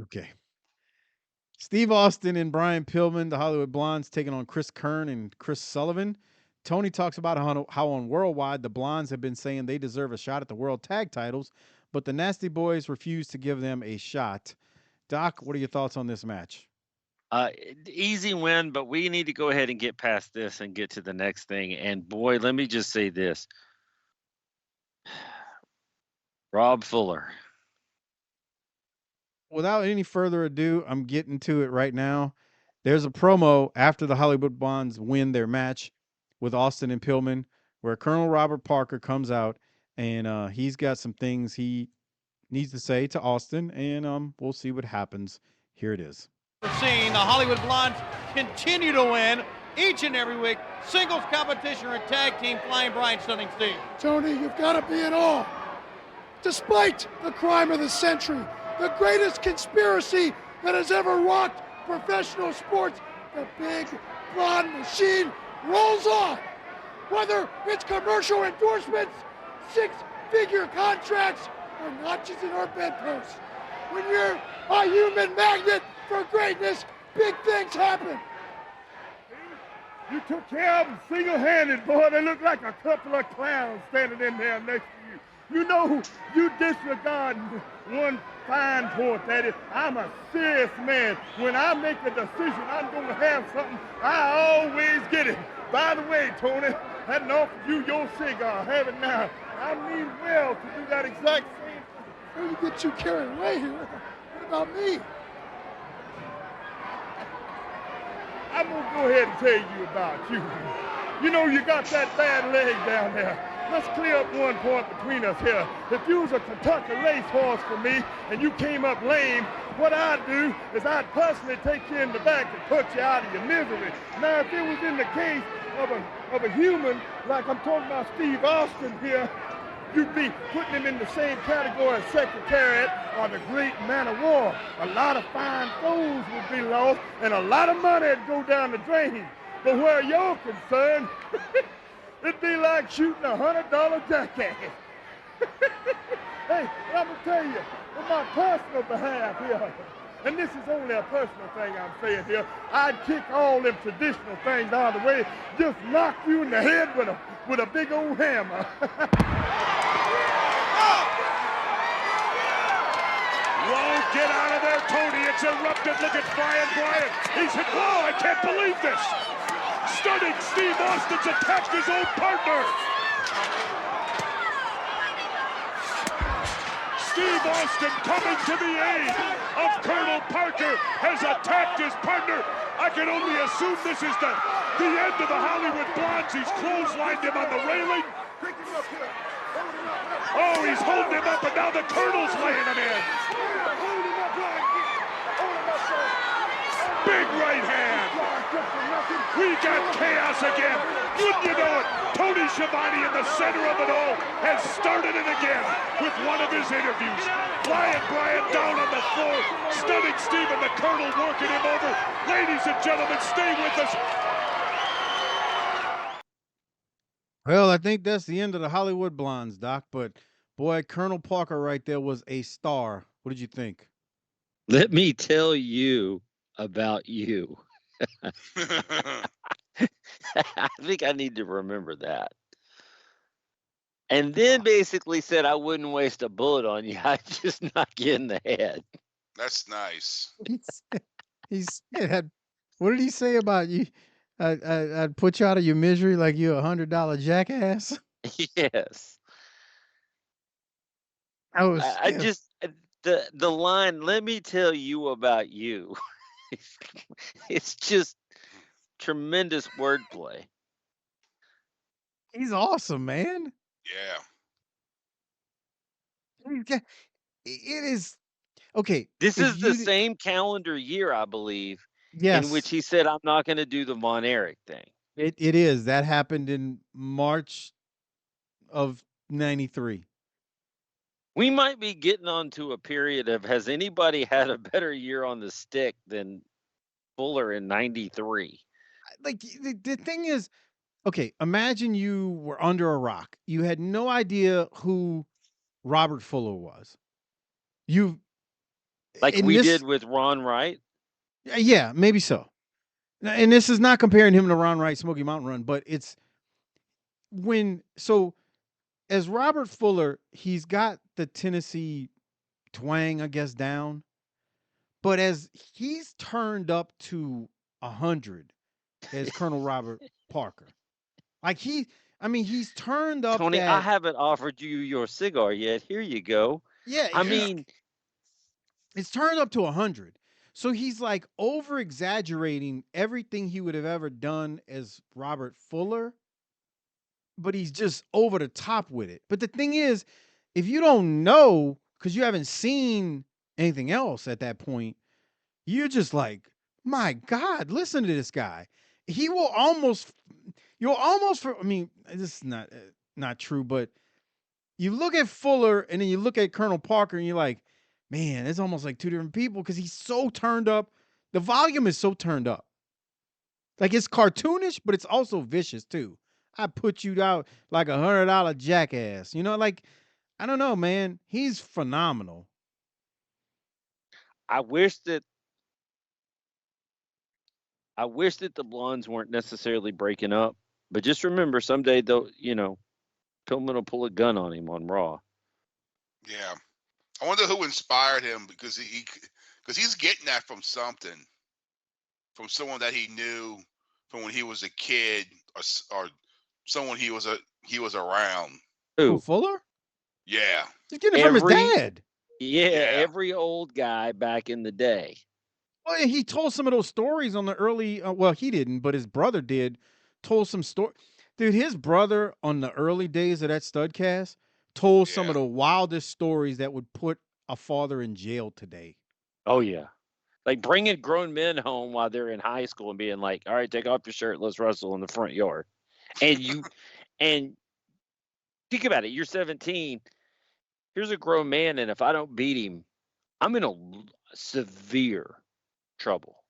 Okay. Steve Austin and Brian Pillman, the Hollywood Blondes, taking on Chris Kern and Chris Sullivan. Tony talks about how on Worldwide the Blondes have been saying they deserve a shot at the World Tag Titles, but the Nasty Boys refuse to give them a shot. Doc, what are your thoughts on this match? Easy win, but we need to go ahead and get past this and get to the next thing. And boy, let me just say this. Rob Fuller. Without any further ado, I'm getting to it right now. There's a promo after the Hollywood Blondes win their match with Austin and Pillman, where Colonel Robert Parker comes out and he's got some things he needs to say to Austin, and we'll see what happens. Here it is. We're seeing the Hollywood Blondes continue to win each and every week. Singles competition or tag team flying Brian Stunning Steve. Tony, you've got to be in awe. Despite the crime of the century, the greatest conspiracy that has ever rocked professional sports, the big blonde machine rolls on. Whether it's commercial endorsements, six-figure contracts, or notches in our bedposts. When you're a human magnet for greatness, big things happen. You took care of them single-handed, boy. They look like a couple of clowns standing in there next to you. You know, you disregard one fine point, that is, I'm a serious man. When I make a decision, I'm going to have something, I always get it. By the way, Tony, hadn't offered you your cigar. Have it now. I mean well to do that exact same. Before you get too carried away here, what about me? I'm going to go ahead and tell you about you. You know, you got that bad leg down there. Let's clear up one point between us here. If you was a Kentucky racehorse for me and you came up lame, what I'd do is I'd personally take you in the back and put you out of your misery. Now, if it was in the case of a human, like I'm talking about Steve Austin here, you'd be putting him in the same category as Secretariat or the Great Man of War. A lot of fine foes would be lost and a lot of money would go down the drain. But where you're concerned, it'd be like shooting $100 jackass. Hey, I'm gonna tell you, on my personal behalf here, and this is only a personal thing I'm saying here, I'd kick all them traditional things out of the way, just knock you in the head with a big old hammer. Won't get out of there, Tony. It's erupted. Look at Brian. He's hit. Whoa, I can't believe this. Stunning Steve Austin's attacked his own partner. Steve Austin coming to the aid of Colonel Parker has attacked his partner. I can only assume this is the end of the Hollywood Blondes. He's clotheslined him on the railing. Oh, he's holding him up, and now the Colonel's laying him in. Big right hand. We got chaos again. Wouldn't you know it? Tony Schiavone in the center of it all has started it again with one of his interviews. Flying Brian down on the floor. Stunning Steve and the Colonel working him over. Ladies and gentlemen, stay with us. Well, I think that's the end of the Hollywood Blondes, Doc. But boy, Colonel Parker right there was a star. What did you think? Let me tell you about you. I think I need to remember that. And then basically said I wouldn't waste a bullet on you. I'd just knock you in the head. That's nice. He said, what did he say about you? I'd put you out of your misery like you're $100 jackass. Yes. I just the line. Let me tell you about you. It's just tremendous wordplay. He's awesome, man. Yeah. It is okay. This is the same calendar year, I believe, in which Yes, he said, "I'm not going to do the Von Erich thing." it is. That happened in March of '93. We might be getting onto a period of has anybody had a better year on the stick than Fuller in '93? Like the thing is, okay, imagine you were under a rock. You had no idea who Robert Fuller was. You Like And we this, did with Ron Wright. yeah, maybe so. And this is not comparing him to Ron Wright, Smoky Mountain Run, but it's when so as Robert Fuller, he's got the Tennessee twang, I guess, down. But as he's turned up to 100 as Colonel Robert Parker, like he's turned up Tony, I that, haven't offered you your cigar yet. Here you go. yeah, I Yeah. mean, it's turned up to 100. So he's like over exaggerating everything he would have ever done as Robert Fuller, but he's just over the top with it. But the thing is, if you don't know, because you haven't seen anything else at that point, you're just like, my God, listen to this guy. He will almost, you'll almost, I mean, this is not true, but you look at Fuller and then you look at Colonel Parker and you're like, man, it's almost like two different people because he's so turned up. The volume is so turned up. Like it's cartoonish, but it's also vicious too. I put you out like $100 jackass. You know, like I don't know, man. He's phenomenal. I wish that I wish that the Blondes weren't necessarily breaking up. But just remember, someday though, Pillman will pull a gun on him on Raw. Yeah. I wonder who inspired him because because he's getting that from something, from someone that he knew from when he was a kid, or someone he was around. Who, Who? Fuller? Yeah. He's getting it from his Every dad. Yeah, Yeah. every old guy back in the day. Well, he told some of those stories on the early. Well, he didn't, but his brother did. Told some story. Dude, his brother on the early days of that Studcast told some Yeah. of the wildest stories that would put a father in jail today. Oh yeah. Like bringing grown men home while they're in high school and being like, "All right, take off your shirt, let's wrestle in the front yard." And think about it. You're 17. Here's a grown man, and if I don't beat him, I'm in severe trouble.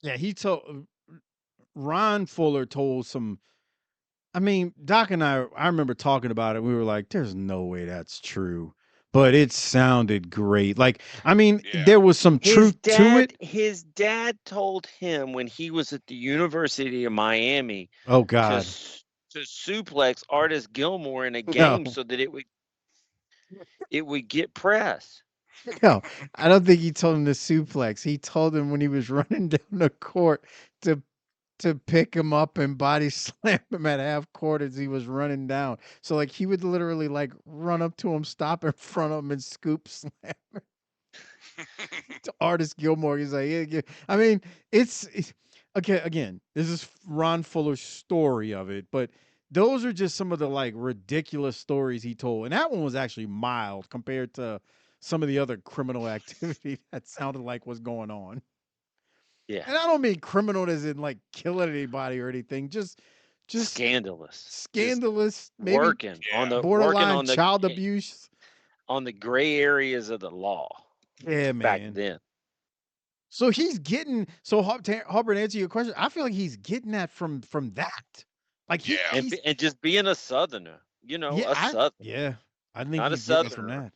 Yeah, he told Ron Fuller told some. I mean, Doc and I remember talking about it. We were like, "There's no way that's true," but it sounded great. Like, I mean, Yeah. there was some truth to it. His dad told him when he was at the University of Miami Oh to God, to suplex Artis Gilmore in a no, game so that it would get press. no, I don't think he told him to suplex. He told him when he was running down the court to pick him up and body slam him at half court as he was running down. So like he would literally like run up to him, stop in front of him, and scoop slam to Artis Gilmore. He's like, yeah. I mean, it's okay. Again, this is Ron Fuller's story of it, but those are just some of the like ridiculous stories he told, and that one was actually mild compared to some of the other criminal activity that sounded like was going on. Yeah. And I don't mean criminal as in like killing anybody or anything. Just Scandalous. scandalous, maybe Working on Yeah. the borderline child abuse. on the gray areas of the law Yeah, back man. then. So he's getting Harper, to answer your question, I feel like he's getting that from that. Like Yeah. And and just being a southerner, yeah, a southerner, yeah. I think not a he's getting it from southerner, that.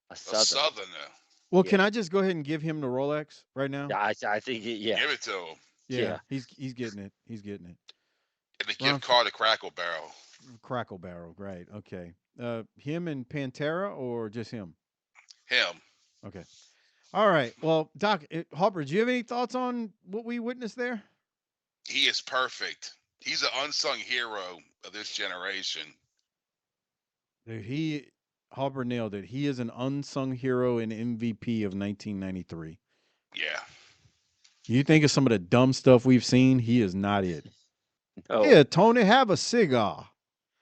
a A southerner. southerner. Well, Yeah. can I just go ahead and give him the Rolex right now? I think yeah. Give it to him. Yeah, Yeah. he's getting it. He's getting it. And the Ron gift card to Crackle Barrel. Crackle Barrel, right? Okay. Him and Pantera or just him? Him. Okay. All right. Well, Doc, Harper, do you have any thoughts on what we witnessed there? He is perfect. He's an unsung hero of this generation. Dude, Harper nailed it. He is an unsung hero and MVP of 1993. Yeah. You think of some of the dumb stuff we've seen, he is not it. No. Yeah, Tony, have a cigar.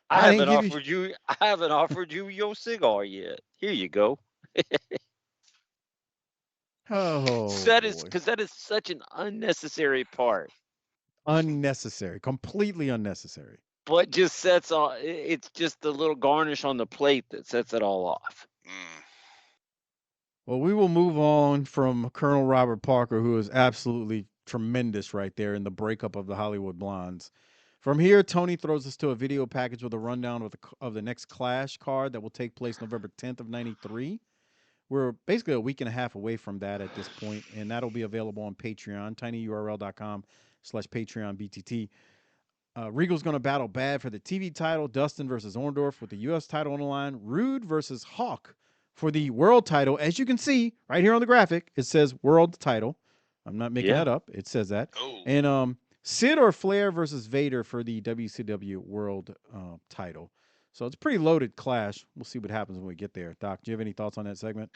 I didn't haven't give you- offered you your cigar yet. Here you go. Oh, That is boy. because that is such an unnecessary part. Unnecessary, completely unnecessary. But just sets all. It's just the little garnish on the plate that sets it all off. Mm. Well, we will move on from Colonel Robert Parker, who is absolutely tremendous right there in the breakup of the Hollywood Blondes. From here, Tony throws us to a video package with a rundown of the next Clash card that will take place November 10th of 93. we're basically a week and a half away from that at this point, and that'll be available on Patreon, tinyurl.com/PatreonBTT. Regal's going to battle Bad for the TV title. Dustin versus Orndorff with the U.S. title on the line. Rude versus Hawk for the world title. As you can see right here on the graphic, it says world title. I'm not making that up. It says that. Oh, And Sid or Flair versus Vader for the WCW world title. So it's a pretty loaded clash. We'll see what happens when we get there. Doc, do you have any thoughts on that segment?